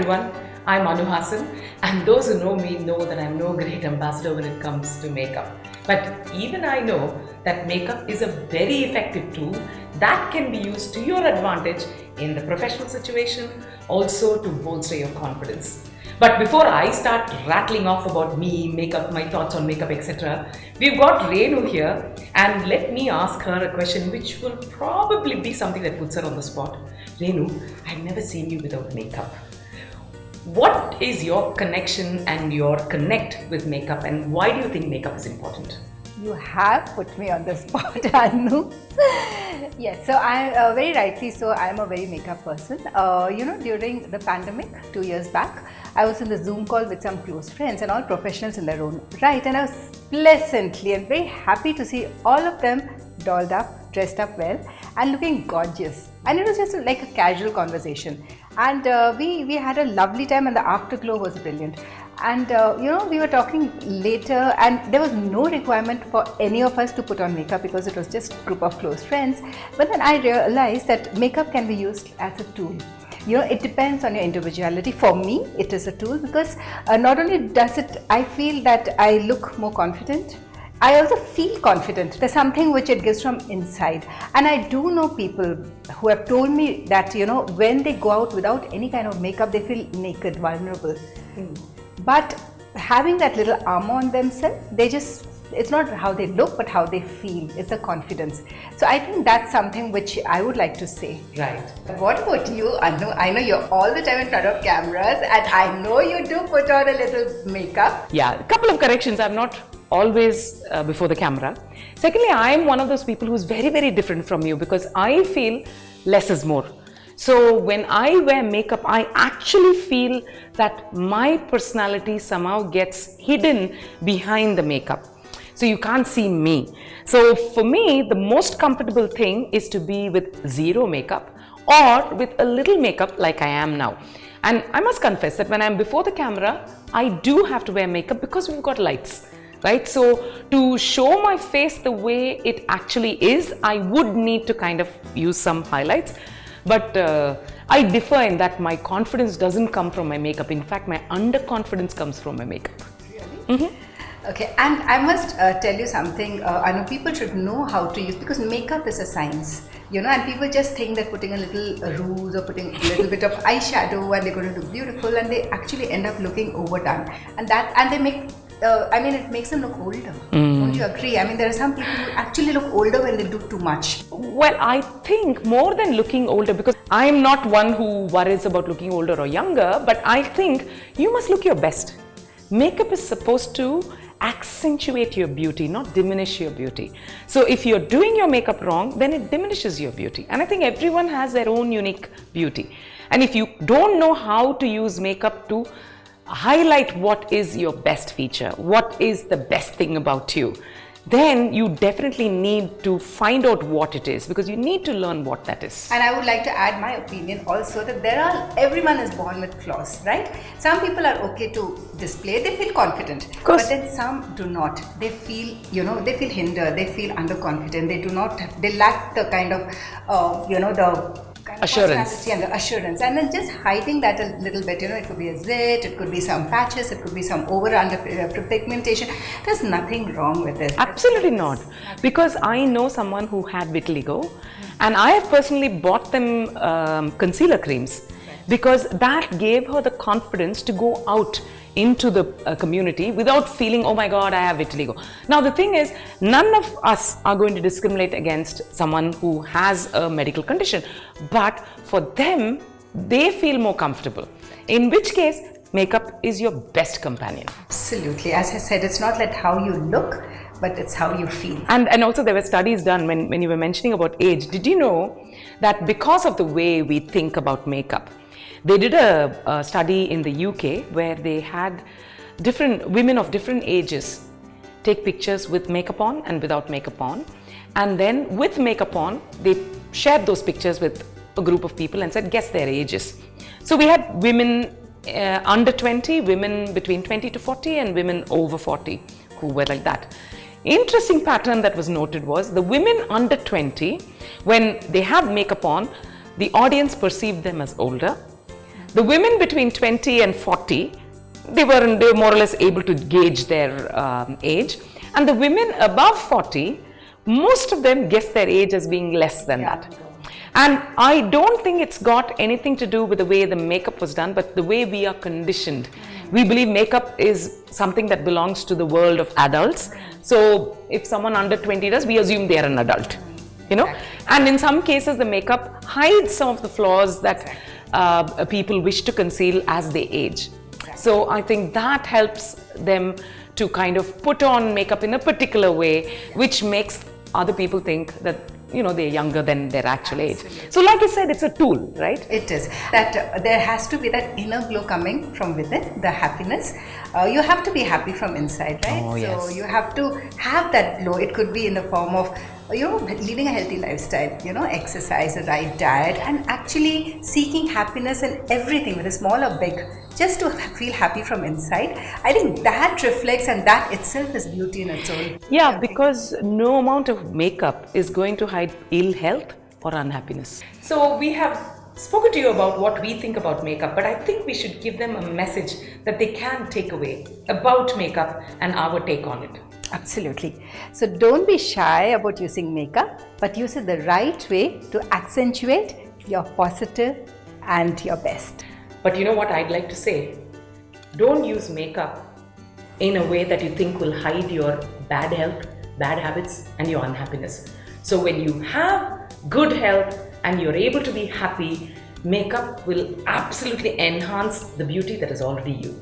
everyone, I'm Anuhasan, and those who know me know that I'm no great ambassador when it comes to makeup. But even I know that makeup is a very effective tool that can be used to your advantage in the professional situation, also to bolster your confidence. But before I start rattling off about me, makeup, my thoughts on makeup, etc., we've got RENU here, and let me ask her a question which will probably be something that puts her on the spot. RENU, I've never seen you without makeup. What is your connection and your connect with makeup, and why do you think makeup is important? You have put me on the spot, Anu. Yes, so I very rightly so. I am a very makeup person. During the pandemic 2 years back, I was in the Zoom call with some close friends and all professionals in their own right, and I was pleasantly and very happy to see all of them dolled up, dressed up well, and looking gorgeous. And it was just like a casual conversation, and we had a lovely time, and the afterglow was brilliant. And we were talking later, and there was no requirement for any of us to put on makeup because it was just a group of close friends. But then I realized that makeup can be used as a tool. It depends on your individuality. For me, it is a tool because not only does it, I feel that I look more confident, I also feel confident. There's something which it gives from inside. And I do know people who have told me that, when they go out without any kind of makeup, they feel naked, vulnerable. But having that little armor on themselves, it's not how they look, but how they feel. It's a confidence. So I think that's something which I would like to say. Right. What about you, Anu? I know you're all the time in front of cameras, and I know you do put on a little makeup. Yeah, a couple of corrections. I'm not always before the camera. Secondly, I'm one of those people who's very, very different from you because I feel less is more. So when I wear makeup, I actually feel that my personality somehow gets hidden behind the makeup. So you can't see me. So for me, the most comfortable thing is to be with zero makeup or with a little makeup like I am now. And I must confess that when I'm before the camera, I do have to wear makeup because we've got lights. Right? So to show my face the way it actually is, I would need to kind of use some highlights. But I differ in that my confidence doesn't come from my makeup. In fact, my underconfidence comes from my makeup. Really? Mm-hmm. Okay, and I must tell you something. I know people should know how to use, because makeup is a science. And people just think that putting a little rouge or putting a little bit of eyeshadow and they're going to look beautiful, and they actually end up looking overdone. And they make it makes them look older. Don't you agree? I mean, there are some people who actually look older when they do too much. Well, I think more than looking older, because I'm not one who worries about looking older or younger, but I think you must look your best. Makeup is supposed to accentuate your beauty, not diminish your beauty. So if you're doing your makeup wrong, then it diminishes your beauty. And I think everyone has their own unique beauty. And if you don't know how to use makeup to highlight what is your best feature, what is the best thing about you, then you definitely need to find out what it is, because you need to learn what that is. And I would like to add my opinion also that everyone is born with flaws, right? Some people are okay to display, they feel confident, but then some do not. They feel, they feel hindered, they feel underconfident, they lack the kind of, the assurance. And the assurance, and then just hiding that a little bit. It could be a zit, it could be some patches, it could be some under pigmentation. There's nothing wrong with this. Absolutely not, because I know someone who had vitiligo, and I have personally bought them concealer creams, because that gave her the confidence to go out into the community without feeling, oh my God, I have vitiligo. Now the thing is, none of us are going to discriminate against someone who has a medical condition, but for them, they feel more comfortable. In which case, makeup is your best companion. Absolutely. As I said, it's not like how you look, but it's how you feel. And also there were studies done when you were mentioning about age. Did you know that because of the way we think about makeup, they did a study in the UK where they had different women of different ages take pictures with makeup on and without makeup on, and then with makeup on they shared those pictures with a group of people and said guess their ages. So we had women under 20, women between 20 to 40, and women over 40 who were like that. Interesting pattern that was noted was the women under 20, when they had makeup on, the audience perceived them as older. The women between 20 and 40, they were more or less able to gauge their age. And the women above 40, most of them guess their age as being less than that. And I don't think it's got anything to do with the way the makeup was done, but the way we are conditioned. We believe makeup is something that belongs to the world of adults. So if someone under 20 does, we assume they are an adult, you know. And in some cases, the makeup hides some of the flaws that people wish to conceal as they age. So I think that helps them to kind of put on makeup in a particular way, which makes other people think that, you know, they're younger than their actual age. So like I said, it's a tool, right? It is. That there has to be that inner glow coming from within, the happiness. You have to be happy from inside, right? Oh, yes. So you have to have that glow. It could be in the form of, you know, leading a healthy lifestyle, you know, exercise, the right diet, and actually seeking happiness in everything, whether small or big, just to feel happy from inside. I think that reflects, and that itself is beauty in its own. Yeah, because no amount of makeup is going to hide ill health or unhappiness. So we have spoken to you about what we think about makeup, but I think we should give them a message that they can take away about makeup and our take on it. Absolutely. So don't be shy about using makeup, but use it the right way to accentuate your positive and your best. But you know what I'd like to say? Don't use makeup in a way that you think will hide your bad health, bad habits, and your unhappiness. So when you have good health and you're able to be happy, makeup will absolutely enhance the beauty that is already you.